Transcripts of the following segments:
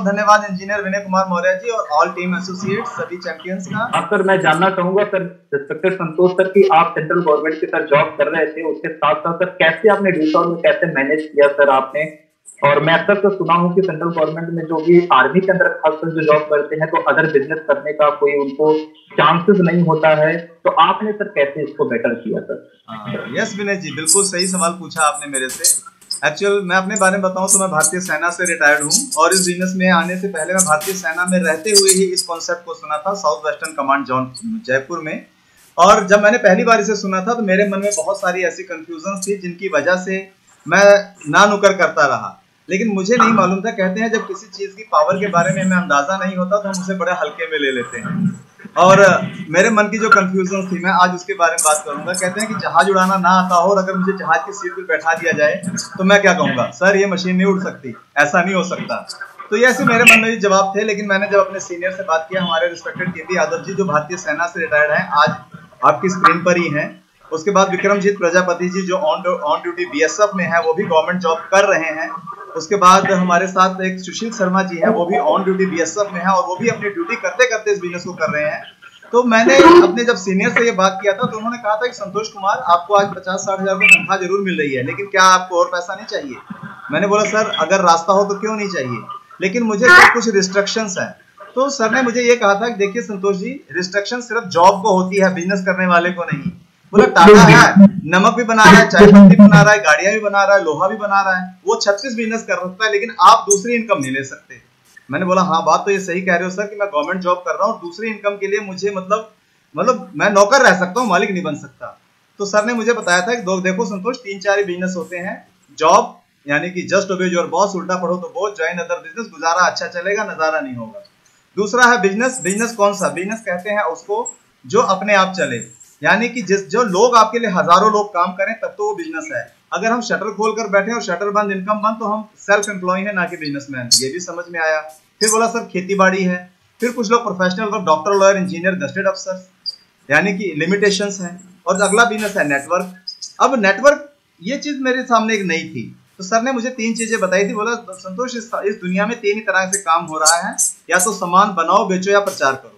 बहुत धन्यवाद इंजीनियर विनय कुमार मौर्य जी और ऑल टीम एसोसिएट्स सभी चैंपियंस का। हाँ सर, मैं जानना चाहूंगा सर, रिस्पेक्टेड संतोष सर, कि आप सेंट्रल गवर्नमेंट के सर जॉब कर रहे थे, उसके साथ साथ सर कैसे आपने ड्यूटी में कैसे मैनेज किया सर आपने? और मैं अक्सर तो सुना हूँ कि सेंट्रल गवर्नमेंट में जो भी आर्मी के अंदर खासकर जो जॉब करते हैं तो अदर बिजनेस करने का कोई उनको चांसेस नहीं होता है, तो आपने सर कैसे इसको बेटर किया सर? यस विनय जी, बिल्कुल सही सवाल पूछा आपने मेरे से। एक्चुअल मैं अपने बारे में बताऊं तो मैं भारतीय सेना से रिटायर्ड हूं और इस बिजनेस में आने से पहले मैं भारतीय सेना में रहते हुए ही इस कॉन्सेप्ट को सुना था, south western command zone Jaipur में। और जब मैंने पहली बार इसे सुना था तो मेरे मन में बहुत सारी ऐसी कंफ्यूजन थी जिनकी वजह से मैं ना नुकर करता रहा, लेकिन मुझे नहीं मालूम था। कहते हैं जब किसी चीज की पावर के बारे में हमें अंदाजा नहीं होता तो हम उसे बड़े हल्के में ले लेते हैं। और मेरे मन की जो कंफ्यूजन थी मैं आज उसके बारे में बात करूंगा। कहते हैं कि जहाज उड़ाना ना आता हो और अगर मुझे जहाज की सीट पर बैठा दिया जाए तो मैं क्या कहूंगा, सर ये मशीन नहीं उड़ सकती, ऐसा नहीं हो सकता। तो ये ऐसे मेरे मन में भी जवाब थे, लेकिन मैंने जब अपने सीनियर से बात किया, हमारे रिस्पेक्टेड केपी यादव जी जो भारतीय सेना से रिटायर्ड हैं, आज आपकी स्क्रीन पर ही हैं। उसके बाद विक्रमजीत प्रजापति जी जो ऑन ड्यूटी बीएसएफ में है, वो भी गवर्नमेंट जॉब कर रहे हैं। उसके बाद हमारे साथ एक सुशील शर्मा जी है, वो भी ऑन ड्यूटी बीएसएफ में है और वो भी अपनी ड्यूटी करते करते इस बिजनेस को कर रहे हैं। तो मैंने अपने जब सीनियर से ये बात किया था तो उन्होंने कहा था कि संतोष कुमार आपको आज 50-60 हजार रुपये तनख्वाह जरूर मिल रही है, लेकिन क्या आपको और पैसा नहीं चाहिए? मैंने बोला सर अगर रास्ता हो तो क्यों नहीं चाहिए, लेकिन मुझे सर कुछ रिस्ट्रिक्शंस हैं। तो सर ने मुझे ये कहा था कि देखिए संतोष जी, रिस्ट्रिक्शन सिर्फ जॉब को होती है, बिजनेस करने वाले को नहीं। बोला टाटा है, नमक भी बना रहा है, चाय पत्ती बना रहा है, गाड़ियां भी बना रहा है, लोहा भी बना रहा है, वो 36 बिजनेस कर सकता है, लेकिन आप दूसरी इनकम नहीं ले सकते। मैंने बोला हाँ बात तो ये सही कह रहे हो सर कि मैं गवर्नमेंट जॉब कर रहा हूँ, दूसरी इनकम के लिए मुझे मतलब मैं नौकर रह सकता हूँ, मालिक नहीं बन सकता। तो सर ने मुझे बताया था कि देखो संतोष, 3-4 बिजनेस होते हैं। जॉब यानी कि जस्ट ओबे योर बॉस, उल्टा पढ़ो तो बोझ, ज्वाइन अदर बिजनेस, गुजारा अच्छा चलेगा, नजारा नहीं होगा। दूसरा है बिजनेस। बिजनेस कौन सा? बिजनेस कहते हैं उसको जो अपने आप चले, यानी कि जो लोग आपके लिए हजारों लोग काम करें तब तो वो बिजनेस है। अगर हम शटर खोल कर बैठे और शटर बंद, इनकम बंद, तो हम सेल्फ एम्प्लॉय है, ना कि बिजनेसमैन। ये भी समझ में आया। फिर बोला सर खेती बाड़ी है। फिर कुछ लोग professional work, doctor, lawyer, engineer, gazetted अफसर, यानी कि लिमिटेशंस हैं। और अगला बिजनेस है नेटवर्क। अब नेटवर्क ये चीज मेरे सामने एक नई थी, तो सर ने मुझे 3 चीजें बताई थी। बोला संतोष इस दुनिया में 3 ही तरह से काम हो रहा है, या तो सामान बनाओ, बेचो या प्रचार करो।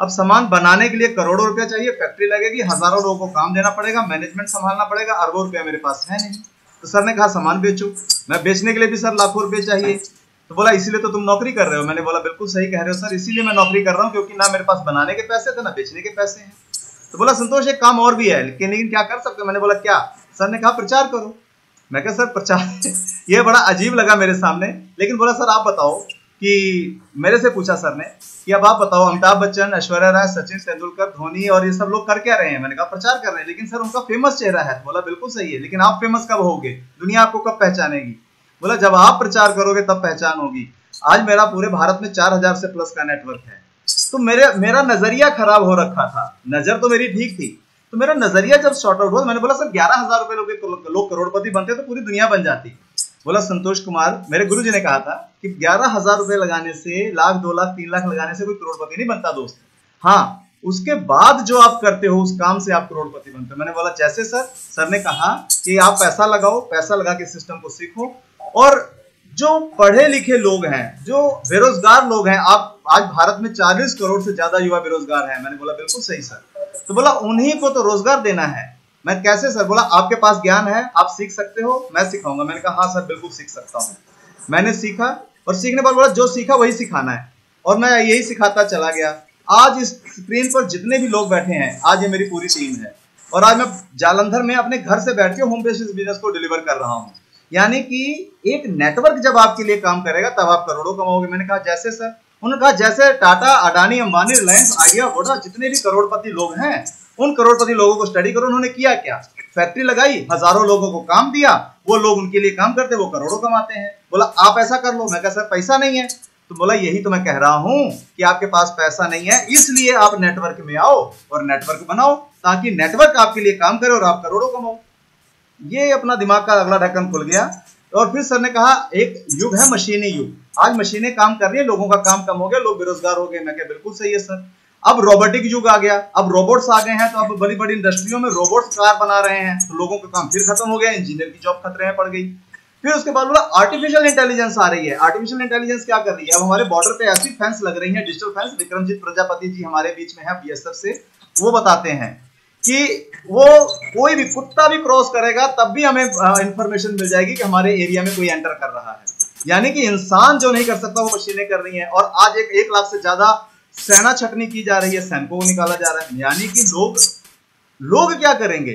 अब सामान बनाने के लिए करोड़ों रुपया चाहिए, फैक्ट्री लगेगी, हजारों लोगों को काम देना पड़ेगा, मैनेजमेंट संभालना पड़ेगा, अरबों रुपया मेरे पास है नहीं। तो सर ने कहा सामान बेचो। मैं बेचने के लिए भी सर लाखों रुपए चाहिए। तो बोला इसीलिए तो तुम नौकरी कर रहे हो। मैंने बोला बिल्कुल सही कह रहे हो सर, इसीलिए मैं नौकरी कर रहा हूँ, क्योंकि ना मेरे पास बनाने के पैसे थे ना बेचने के पैसे हैं। तो बोला संतोष एक काम और भी है, लेकिन क्या कर सकते हो? मैंने बोला क्या? सर ने कहा प्रचार करो। मैं कहा सर प्रचार ये बड़ा अजीब लगा मेरे सामने, लेकिन बोला सर आप बताओ कि मेरे से पूछा सर ने कि अब आप बताओ, अमिताभ बच्चन, ऐश्वर्या राय, सचिन तेंदुलकर, धोनी और ये सब लोग कर क्या रहे हैं? मैंने कहा प्रचार कर रहे हैं, लेकिन सर उनका फेमस चेहरा है। बोला बिल्कुल सही है, लेकिन आप फेमस कब होगे? दुनिया आपको कब पहचानेगी? बोला जब आप प्रचार करोगे तब पहचान होगी। आज मेरा पूरे भारत में 4000 से प्लस का नेटवर्क है। तो मेरा नजरिया खराब हो रखा था। नजर तो मेरी ठीक थी, तो मेरा नजरिया जब शॉर्ट आउट हुआ, मैंने बोला सर 11,000 रुपए लोग करोड़पति बनते तो पूरी दुनिया बन जाती। बोला संतोष कुमार, मेरे गुरुजी ने कहा था कि 11,000 रुपए लगाने से, लाख, 2 लाख, 3 लाख लगाने से कोई करोड़पति नहीं बनता दोस्त। हाँ, उसके बाद जो आप करते हो उस काम से आप करोड़पति बनते हो। मैंने बोला जैसे सर? सर ने कहा कि आप पैसा लगाओ, पैसा लगा के सिस्टम को सीखो, और जो पढ़े लिखे लोग हैं, जो बेरोजगार लोग हैं, आप आज भारत में 40 करोड़ से ज्यादा युवा बेरोजगार हैं। मैंने बोला बिल्कुल सही सर। तो बोला उन्हीं को तो रोजगार देना है। मैं कैसे सर? बोला आपके पास ज्ञान है, आप सीख सकते हो, मैं सिखाऊंगा। मैंने कहा हाँ सर बिल्कुल सीख सकता हूँ। मैंने सीखा, और सीखने पर बोला जो सीखा वही सिखाना है, और मैं यही सिखाता चला गया। आज इस स्क्रीन पर जितने भी लोग बैठे हैं, आज ये मेरी पूरी टीम है, और आज मैं जालंधर में अपने घर से बैठ के होम बेस्ड बिजनेस को डिलीवर कर रहा हूँ। यानी कि एक नेटवर्क जब आपके लिए काम करेगा तब आप करोड़ों कमाओगे। मैंने कहा जैसे सर? उन्होंने कहा जैसे टाटा, अडानी, अंबानी, रिलायंस, आइडिया, वोडा, जितने भी करोड़पति लोग हैं, उन करोड़पति लोगों को स्टडी करो। उन्होंने किया क्या? फैक्ट्री लगाई, हजारों लोगों को काम दिया, वो लोग उनके लिए काम करते, वो करोड़ों कमाते हैं। बोला आप ऐसा कर लो। मैं कहा सर पैसा नहीं है। तो बोला यही तो मैं कह रहा हूं कि आपके पास पैसा नहीं है, इसलिए आप नेटवर्क में आओ और नेटवर्क बनाओ, ताकि नेटवर्क आपके लिए काम करे और आप करोड़ों कमाओ। ये अपना दिमाग का अगला ढक्कन खुल गया। और फिर सर ने कहा एक युग है मशीनी युग, आज मशीनें काम कर रही है, लोगों का काम कम हो गया, लोग बेरोजगार हो गए। मैं कहा बिल्कुल सही है सर। अब रोबोटिक युग आ गया, अब रोबोट्स आ गए हैं, तो अब बड़ी बड़ी इंडस्ट्रियों में रोबोट्स कार बना रहे हैं, तो लोगों का काम फिर खत्म हो गया, इंजीनियर की जॉब खतरे में पड़ गई। फिर उसके बाद बोला आर्टिफिशियल इंटेलिजेंस आ रही है। आर्टिफिशियल इंटेलिजेंस क्या कर रही है? अब हमारे बॉर्डर पे ऐसी फेंस लग रही है, डिजिटल फेंस। विक्रमजीत प्रजापति जी हमारे बीच में है बीएसएफ से, वो बताते हैं कि वो कोई भी कुत्ता भी क्रॉस करेगा तब भी हमें इंफॉर्मेशन मिल जाएगी कि हमारे एरिया में कोई एंटर कर रहा है। यानी कि इंसान जो नहीं कर सकता वो मशीनें कर रही हैं। और आज 1 लाख से ज्यादा सेना छटनी की जा रही है, सैनिकों को निकाला जा रहा है। यानी कि लोग क्या करेंगे?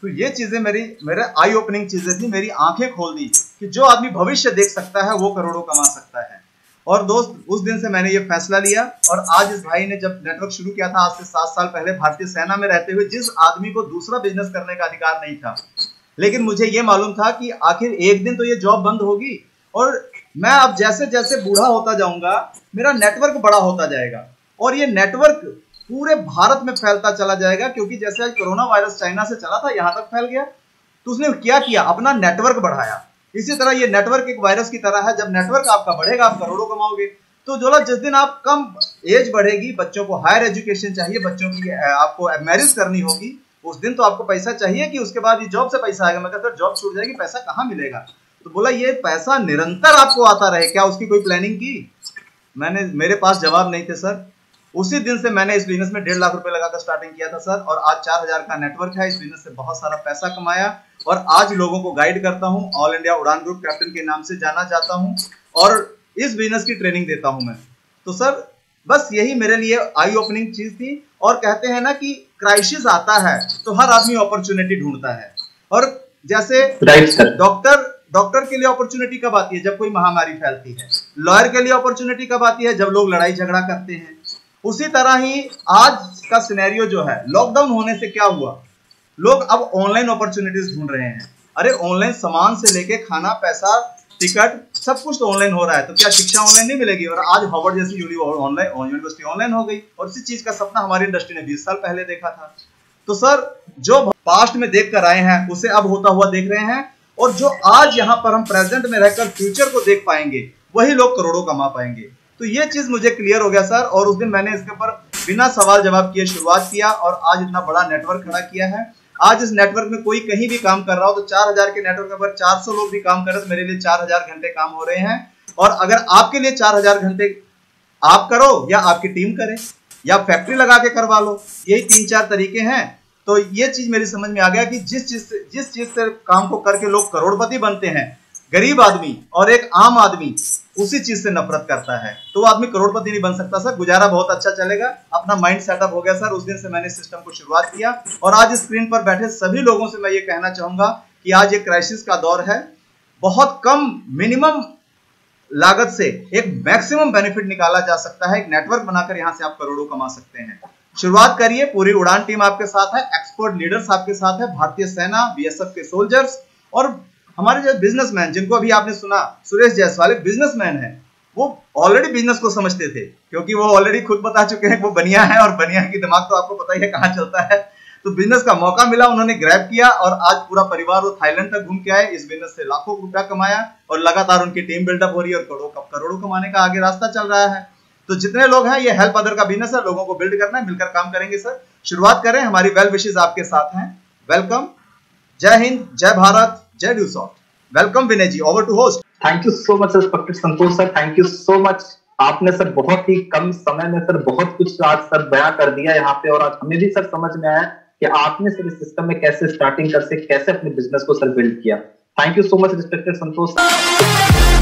तो ये चीजें मेरे आई ओपनिंग चीजें थी, मेरी आंखें खोल दी कि जो आदमी भविष्य देख सकता है वो करोड़ों कमा सकता है। और दोस्त, उस दिन से मैंने ये फैसला लिया। और आज इस भाई ने जब नेटवर्क शुरू किया था आज से 7 साल पहले, भारतीय सेना में रहते हुए जिस आदमी को दूसरा बिजनेस करने का अधिकार नहीं था, लेकिन मुझे ये मालूम था कि आखिर एक दिन तो ये जॉब बंद होगी और मैं अब जैसे जैसे बूढ़ा होता जाऊंगा मेरा नेटवर्क बड़ा होता जाएगा और ये नेटवर्क पूरे भारत में फैलता चला जाएगा। क्योंकि जैसे आज कोरोना वायरस चाइना से चला था, यहां तक फैल गया, तो उसने क्या किया? अपना नेटवर्क बढ़ाया। इसी तरह ये नेटवर्क एक वायरस की तरह है। जब नेटवर्क आपका बढ़ेगा आप करोड़ों कमाओगे। तो जो जिस दिन आप कम एज बढ़ेगी, बच्चों को हायर एजुकेशन चाहिए, बच्चों की आपको मैरिज करनी होगी, उस दिन तो आपको पैसा चाहिए कि उसके बाद ये जॉब से पैसा आएगा। मैं कहता जॉब छूट जाएगी, पैसा कहाँ मिलेगा? तो बोला ये पैसा निरंतर आपको आता रहे, क्या उसकी कोई प्लानिंग की? मेरे पास जवाब नहीं थे सर। उसी दिन से मैंने इस बिजनेस में 1.5 लाख रुपए लगाकर स्टार्टिंग किया था सर, और आज 4000 का नेटवर्क है। इस बिजनेस से बहुत सारा पैसा कमाया और आज लोगों को गाइड करता हूँ। ऑल इंडिया उड़ान ग्रुप कैप्टन के नाम से जाना जाता हूँ और इस बिजनेस की ट्रेनिंग देता हूँ मैं। तो सर बस यही मेरे लिए आई ओपनिंग चीज थी। और कहते हैं ना कि क्राइसिस आता है तो हर आदमी अपॉर्चुनिटी ढूंढता है। और जैसे डॉक्टर के लिए अपॉर्चुनिटी कब आती है? जब कोई महामारी फैलती है। लॉयर के लिए अपॉर्चुनिटी कब आती है? जब लोग लड़ाई झगड़ा करते हैं। उसी तरह ही आज का सिनेरियो जो है, लॉकडाउन होने से क्या हुआ? लोग अब ऑनलाइन अपॉर्चुनिटीज ढूंढ रहे हैं। अरे ऑनलाइन सामान से लेके खाना, पैसा, टिकट, सब कुछ तो ऑनलाइन हो रहा है। तो क्या शिक्षा ऑनलाइन नहीं मिलेगी? और आज हार्वर्ड जैसी यूनिवर्सिटी ऑनलाइन हो गई। और इसी चीज का सपना हमारी इंडस्ट्री ने 20 साल पहले देखा था। तो सर जो पास्ट में देख कर आए हैं उसे अब होता हुआ देख रहे हैं, और जो आज यहाँ पर हम प्रेजेंट में रहकर फ्यूचर को देख पाएंगे वही लोग करोड़ों कमा पाएंगे। तो ये चीज मुझे क्लियर हो गया सर। और उस दिन मैंने इसके ऊपर बिना सवाल जवाब किए शुरुआत किया और आज इतना बड़ा नेटवर्क खड़ा किया है। आज इस नेटवर्क में कोई कहीं भी काम कर रहा हो तो 4000 के नेटवर्क पर 400 लोग भी काम कर रहे हैं तो मेरे लिए 4000 घंटे काम हो रहे हैं। और अगर आपके लिए 4000 घंटे आप करो या आपकी टीम करे या फैक्ट्री लगा के करवा लो, यही 3-4 तरीके हैं। तो ये चीज मेरी समझ में आ गया कि जिस चीज से काम को करके लोग करोड़पति बनते हैं, गरीब आदमी और एक आम आदमी उसी चीज से नफरत करता है, तो वो आदमी करोड़पति नहीं बन सकता सर। गुजारा बहुत अच्छा चलेगा। अपना माइंड सेटअप हो गया सर। उस दिन से मैंने सिस्टम को शुरुआत किया और आज स्क्रीन पर बैठे सभी लोगों से मैं ये कहना चाहूंगा कि आज एक क्राइसिस का दौर है। बहुत कम मिनिमम लागत से एक मैक्सिमम बेनिफिट निकाला जा सकता है। एक नेटवर्क बनाकर यहां से आप करोड़ों कमा सकते हैं। शुरुआत करिए। पूरी उड़ान टीम आपके साथ है, एक्सपर्ट लीडर्स आपके साथ है, भारतीय सेना, बीएसएफ के सोल्जर्स और हमारे जो बिजनेसमैन, जिनको अभी आपने सुना, सुरेश जायसवाल एक बिजनेसमैन है। वो ऑलरेडी बिजनेस को समझते थे क्योंकि वो ऑलरेडी खुद बता चुके हैं वो बनिया है और बनिया की दिमाग तो आपको पता ही है कहाँ चलता है। तो बिजनेस का मौका मिला, उन्होंने ग्रैब किया और आज पूरा परिवार वो थाईलैंड तक घूम के आए। इस बिजनेस से लाखों रुपया कमाया और लगातार उनकी टीम बिल्डअप हो रही है और करोड़ों कमाने का आगे रास्ता चल रहा है। तो जितने लोग हैं, ये हेल्प अदर का बिजनेस है, लोगों को बिल्ड करना है, मिलकर काम करेंगे सर। शुरुआत करें। हमारी वेल विशेस आपके साथ हैं। वेलकम। जय हिंद, जय भारत, जय Deusoft. Welcome Vinay ji, over to host. Thank you so much respected Santosh sir, thank you so much. आपने सर बहुत ही कम समय में सर बहुत कुछ आज सर बयां कर दिया यहाँ पे, और आज हमें भी सर समझ में आया कि आपने सर इस सिस्टम में कैसे स्टार्टिंग कैसे अपने बिजनेस को सर बिल्ड किया। Thank you so much respected Santosh sir.